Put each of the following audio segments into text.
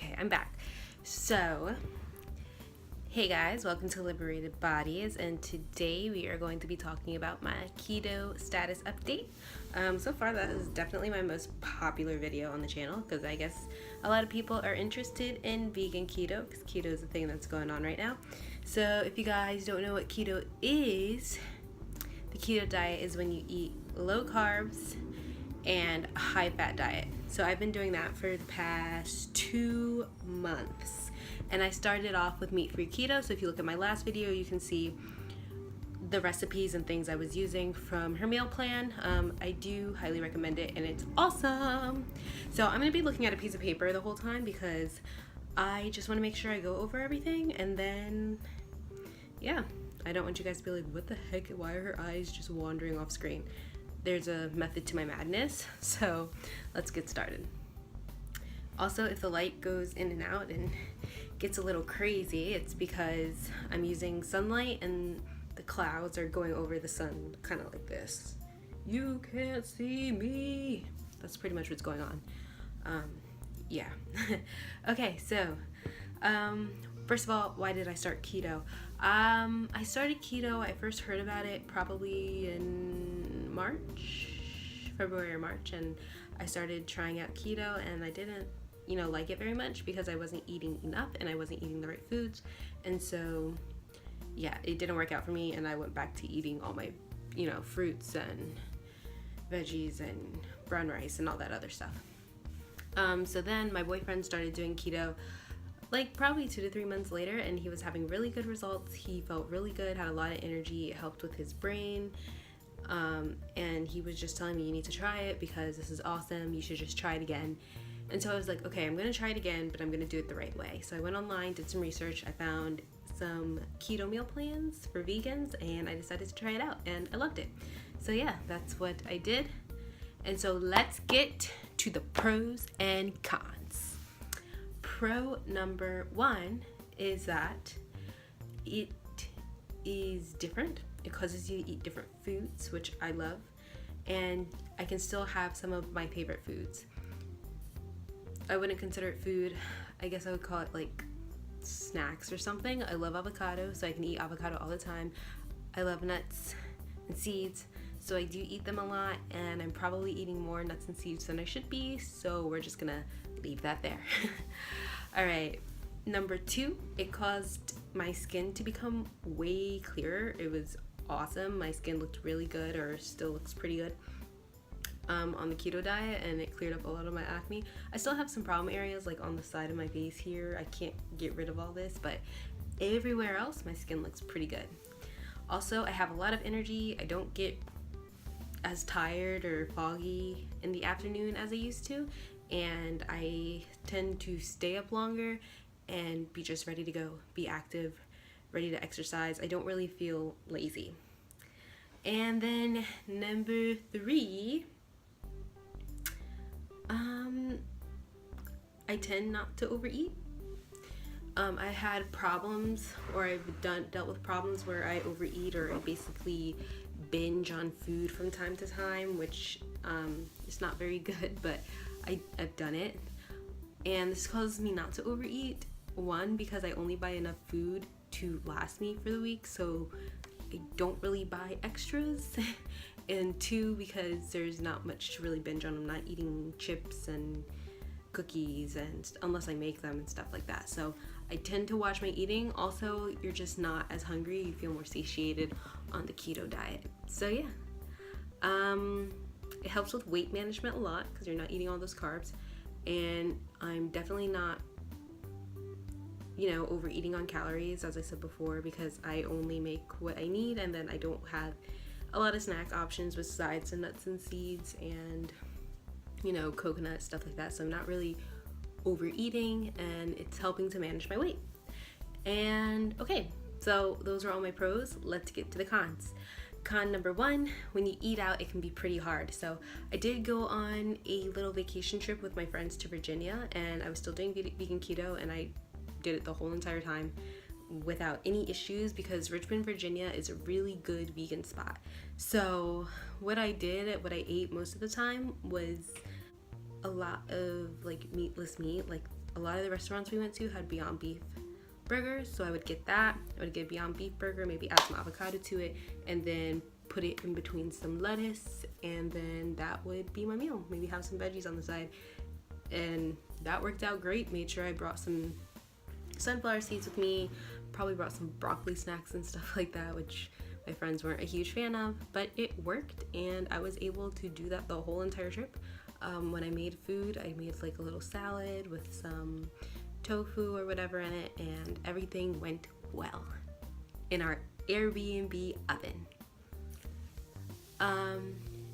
Okay, I'm back. So, hey guys, welcome to Liberated Bodies, and today we are going to be talking about my keto status update. So far, that is definitely my most popular video on the channel because I guess a lot of people are interested in vegan keto because keto is the thing that's going on right now. So, if you guys don't know what keto is, the keto diet is when you eat low carbs and a high fat diet. So I've been doing that for the past 2 months, and I started off with meat-free keto. So if you look at my last video, you can see the recipes and things I was using from her meal plan. I do highly recommend it, and it's awesome. So I'm gonna be looking at a piece of paper the whole time because I just want to make sure I go over everything, and then yeah, I don't want you guys to be like, what the heck, why are her eyes just wandering off screen? There's a method to my madness, so let's get started. Also, if the light goes in and out and gets a little crazy, it's because I'm using sunlight and the clouds are going over the sun, kind of like this. You can't see me. That's pretty much what's going on. Yeah. Okay, so first of all, why did I start keto? I started keto, I first heard about it probably in February or March, and I started trying out keto, and I didn't, like it very much because I wasn't eating enough and I wasn't eating the right foods, and so yeah, it didn't work out for me, and I went back to eating all my, fruits and veggies and brown rice and all that other stuff. So then my boyfriend started doing keto like probably 2 to 3 months later, and he was having really good results. He felt really good, had a lot of energy, it helped with his brain, and he was just telling me, you need to try it because this is awesome, you should just try it again. And so I was like, okay, I'm gonna try it again, but I'm gonna do it the right way. So I went online, did some research, I found some keto meal plans for vegans, and I decided to try it out, and I loved it. So yeah, that's what I did. And so let's get to the pros and cons. Pro number 1 is that it is different. It causes you to eat different foods, which I love, and I can still have some of my favorite foods. I wouldn't consider it food. I guess I would call it like snacks or something. I love avocado, so I can eat avocado all the time. I love nuts and seeds, so I do eat them a lot, and I'm probably eating more nuts and seeds than I should be, so we're just gonna leave that there. All right, number 2, it caused my skin to become way clearer. It was awesome. My skin looked really good, or still looks pretty good, on the keto diet, and it cleared up a lot of my acne. I still have some problem areas like on the side of my face here. I can't get rid of all this, but everywhere else my skin looks pretty good. Also, I have a lot of energy. I don't get as tired or foggy in the afternoon as I used to, and I tend to stay up longer and be just ready to go, be active, ready to exercise. I don't really feel lazy. And then number 3, I tend not to overeat. I had problems, or I've dealt with problems where I overeat, or I basically binge on food from time to time, which is not very good, but I've done it. And this causes me not to overeat. 1, because I only buy enough food to last me for the week, so I don't really buy extras. And 2, because there's not much to really binge on. I'm not eating chips and cookies, and unless I make them and stuff like that. So I tend to watch my eating. Also, you're just not as hungry. You feel more satiated on the keto diet. So yeah, it helps with weight management a lot because you're not eating all those carbs. And I'm definitely not, overeating on calories, as I said before, because I only make what I need, and then I don't have a lot of snack options besides the nuts and seeds and coconut, stuff like that. So I'm not really overeating, and it's helping to manage my weight. And okay, so those are all my pros. Let's get to the cons. Con number 1, when you eat out, it can be pretty hard. So I did go on a little vacation trip with my friends to Virginia, and I was still doing vegan keto, and I did it the whole entire time without any issues because Richmond, Virginia is a really good vegan spot. So what I ate most of the time was a lot of like meatless meat, like a lot of the restaurants we went to had Beyond Beef burgers, so I would get that. I would get a Beyond Beef burger, maybe add some avocado to it, and then put it in between some lettuce, and then that would be my meal. Maybe have some veggies on the side, and that worked out great. Made sure I brought some sunflower seeds with me, probably brought some broccoli snacks and stuff like that, which my friends weren't a huge fan of, but it worked, and I was able to do that the whole entire trip. When I made food, I made like a little salad with some tofu or whatever in it, and everything went well in our Airbnb oven.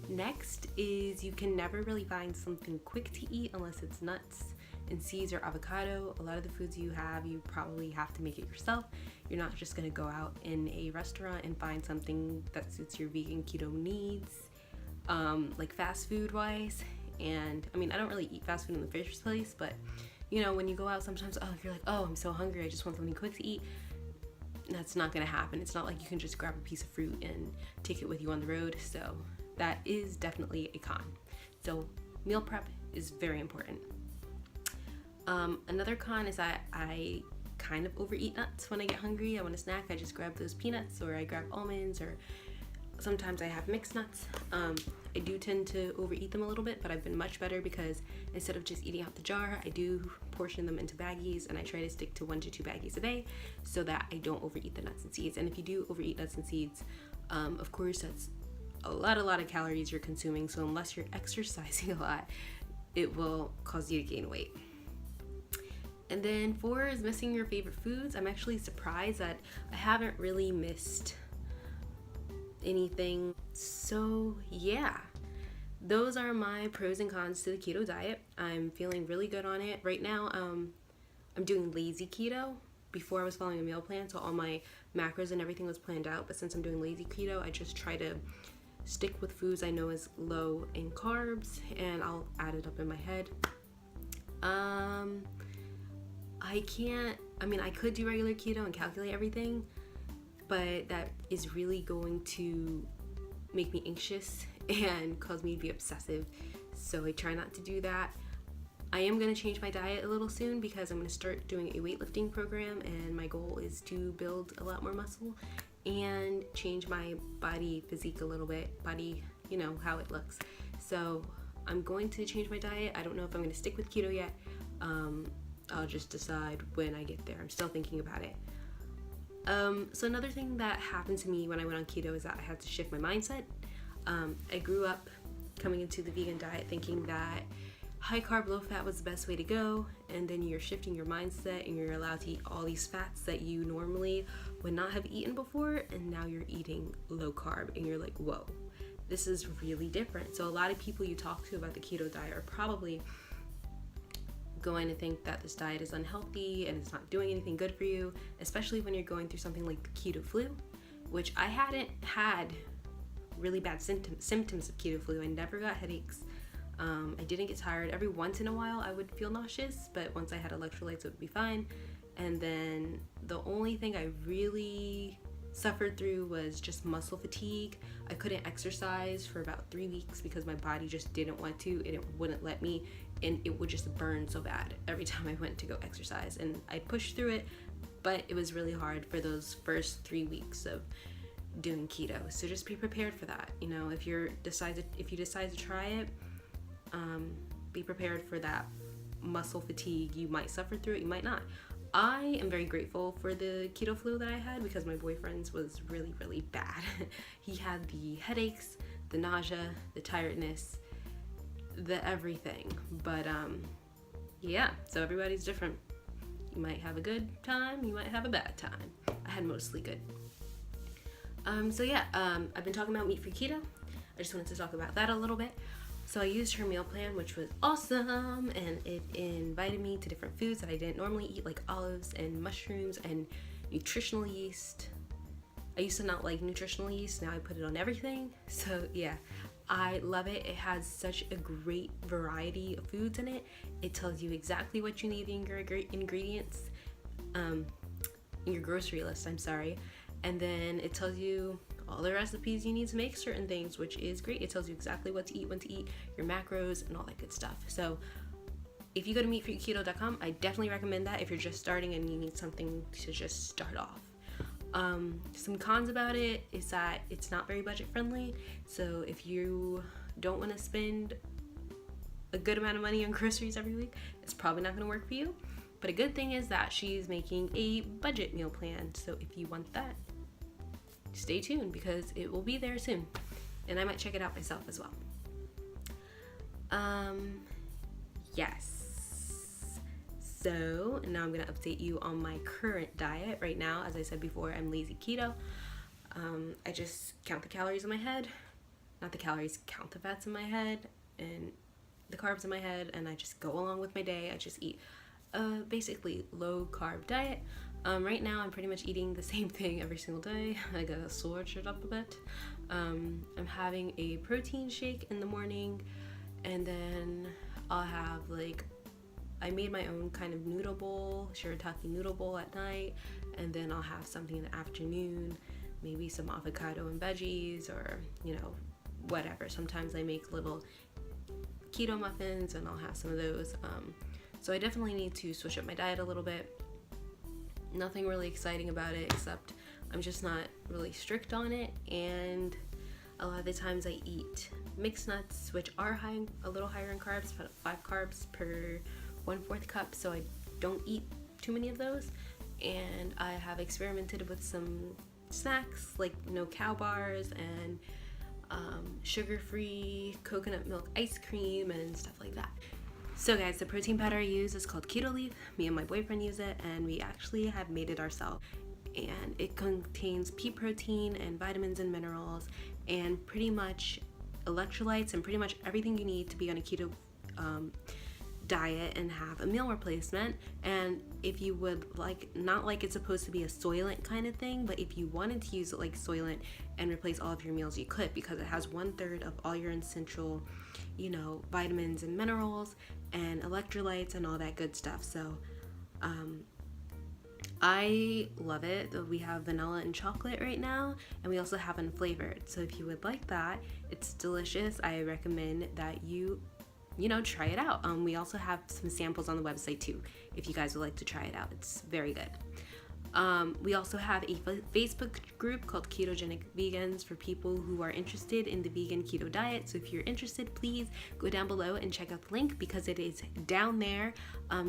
Next is you can never really find something quick to eat unless it's nuts and seeds or avocado. A lot of the foods you probably have to make it yourself. You're not just gonna go out in a restaurant and find something that suits your vegan keto needs, like fast food wise. And I mean, I don't really eat fast food in the first place, but you know, when you go out sometimes, you're like, oh, I'm so hungry, I just want something quick to eat. That's not gonna happen. It's not like you can just grab a piece of fruit and take it with you on the road. So that is definitely a con. So meal prep is very important. Another con is that I kind of overeat nuts when I get hungry. I want a snack, I just grab those peanuts, or I grab almonds, or sometimes I have mixed nuts. I do tend to overeat them a little bit, but I've been much better because instead of just eating out the jar, I do portion them into baggies, and I try to stick to 1 to 2 baggies a day so that I don't overeat the nuts and seeds. And if you do overeat nuts and seeds, of course that's a lot of calories you're consuming, so unless you're exercising a lot, it will cause you to gain weight. And then 4 is missing your favorite foods. I'm actually surprised that I haven't really missed anything. So yeah, those are my pros and cons to the keto diet. I'm feeling really good on it right now. I'm doing lazy keto. Before I was following a meal plan, so all my macros and everything was planned out, but since I'm doing lazy keto, I just try to stick with foods I know is low in carbs, and I'll add it up in my head. I could do regular keto and calculate everything, but that is really going to make me anxious and cause me to be obsessive. So I try not to do that. I am going to change my diet a little soon because I'm going to start doing a weightlifting program, and my goal is to build a lot more muscle and change my body physique a little bit, how it looks. So I'm going to change my diet. I don't know if I'm going to stick with keto yet. I'll just decide when I get there. I'm still thinking about it. So another thing that happened to me when I went on keto is that I had to shift my mindset. I grew up coming into the vegan diet thinking that high carb, low fat was the best way to go, and then you're shifting your mindset and you're allowed to eat all these fats that you normally would not have eaten before, and now you're eating low carb and you're like, whoa, this is really different. So a lot of people you talk to about the keto diet are probably going to think that this diet is unhealthy and it's not doing anything good for you, especially when you're going through something like the keto flu, which I hadn't had really bad symptoms of keto flu. I never got headaches. I didn't get tired. Every once in a while I would feel nauseous, but once I had electrolytes it would be fine. And then the only thing I really suffered through was just muscle fatigue. I couldn't exercise for about 3 weeks because my body just didn't want to, and it wouldn't let me, and it would just burn so bad every time I went to go exercise. And I pushed through it, but it was really hard for those first 3 weeks of doing keto. So just be prepared for that. If you decide to try it, be prepared for that muscle fatigue. You might suffer through it, you might not. I am very grateful for the keto flu that I had because my boyfriend's was really, really bad. He had the headaches, the nausea, the tiredness, the everything. But yeah, so everybody's different. You might have a good time, you might have a bad time. I had mostly good. So yeah, I've been talking about meat-free keto. I just wanted to talk about that a little bit. So I used her meal plan, which was awesome, and it invited me to different foods that I didn't normally eat, like olives and mushrooms and nutritional yeast. I used to not like nutritional yeast, now I put it on everything. So yeah, I love it. It has such a great variety of foods in it. It tells you exactly what you need in your ingredients, in your grocery list, and then it tells you all the recipes you need to make certain things, which is great. It tells you exactly what to eat, when to eat, your macros, and all that good stuff. So if you go to meatfreeketo.com, I definitely recommend that if you're just starting and you need something to just start off. Some cons about it is that it's not very budget friendly. So if you don't want to spend a good amount of money on groceries every week, it's probably not going to work for you. But a good thing is that she's making a budget meal plan. So if you want that, stay tuned because it will be there soon. And I might check it out myself as well. Yes. So now I'm going to update you on my current diet. Right now, as I said before, I'm lazy keto. I just count the calories in my head. Not the calories, count the fats in my head and the carbs in my head, and I just go along with my day. I just eat a basically low carb diet. Right now I'm pretty much eating the same thing every single day. I gotta switch it up a bit. I'm having a protein shake in the morning, and then I'll have I made my own kind of noodle bowl, shirataki noodle bowl at night, and then I'll have something in the afternoon, maybe some avocado and veggies, or whatever. Sometimes I make little keto muffins and I'll have some of those. So I definitely need to switch up my diet a little bit. Nothing really exciting about it, except I'm just not really strict on it, and a lot of the times I eat mixed nuts, which are a little higher in carbs, about 5 carbs per 1/4 cup, so I don't eat too many of those. And I have experimented with some snacks like no cow bars and sugar-free coconut milk ice cream and stuff like that. So guys, the protein powder I use is called Keto Leaf. Me and my boyfriend use it, and we actually have made it ourselves. And it contains pea protein and vitamins and minerals and pretty much electrolytes and pretty much everything you need to be on a keto diet and have a meal replacement. And if you would not like it's supposed to be a Soylent kind of thing, but if you wanted to use it like Soylent and replace all of your meals, you could, because it has 1/3 of all your essential vitamins and minerals and electrolytes and all that good stuff. So I love it. We have vanilla and chocolate right now, and we also have unflavored. So if you would like that, it's delicious. I recommend that you try it out. We also have some samples on the website too, if you guys would like to try it out. It's very good. We also have a Facebook group called Ketogenic Vegans for people who are interested in the vegan keto diet. So if you're interested, please go down below and check out the link because it is down there.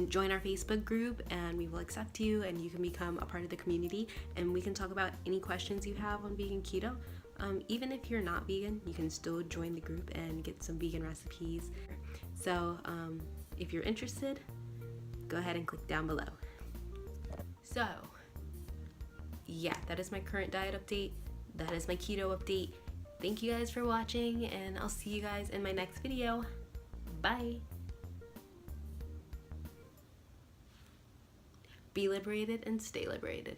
Join our Facebook group and we will accept you, and you can become a part of the community, and we can talk about any questions you have on vegan keto. Even if you're not vegan, you can still join the group and get some vegan recipes. So if you're interested, go ahead and click down below. So yeah, that is my current diet update. That is my keto update. Thank you guys for watching, and I'll see you guys in my next video. Bye. Be liberated and stay liberated.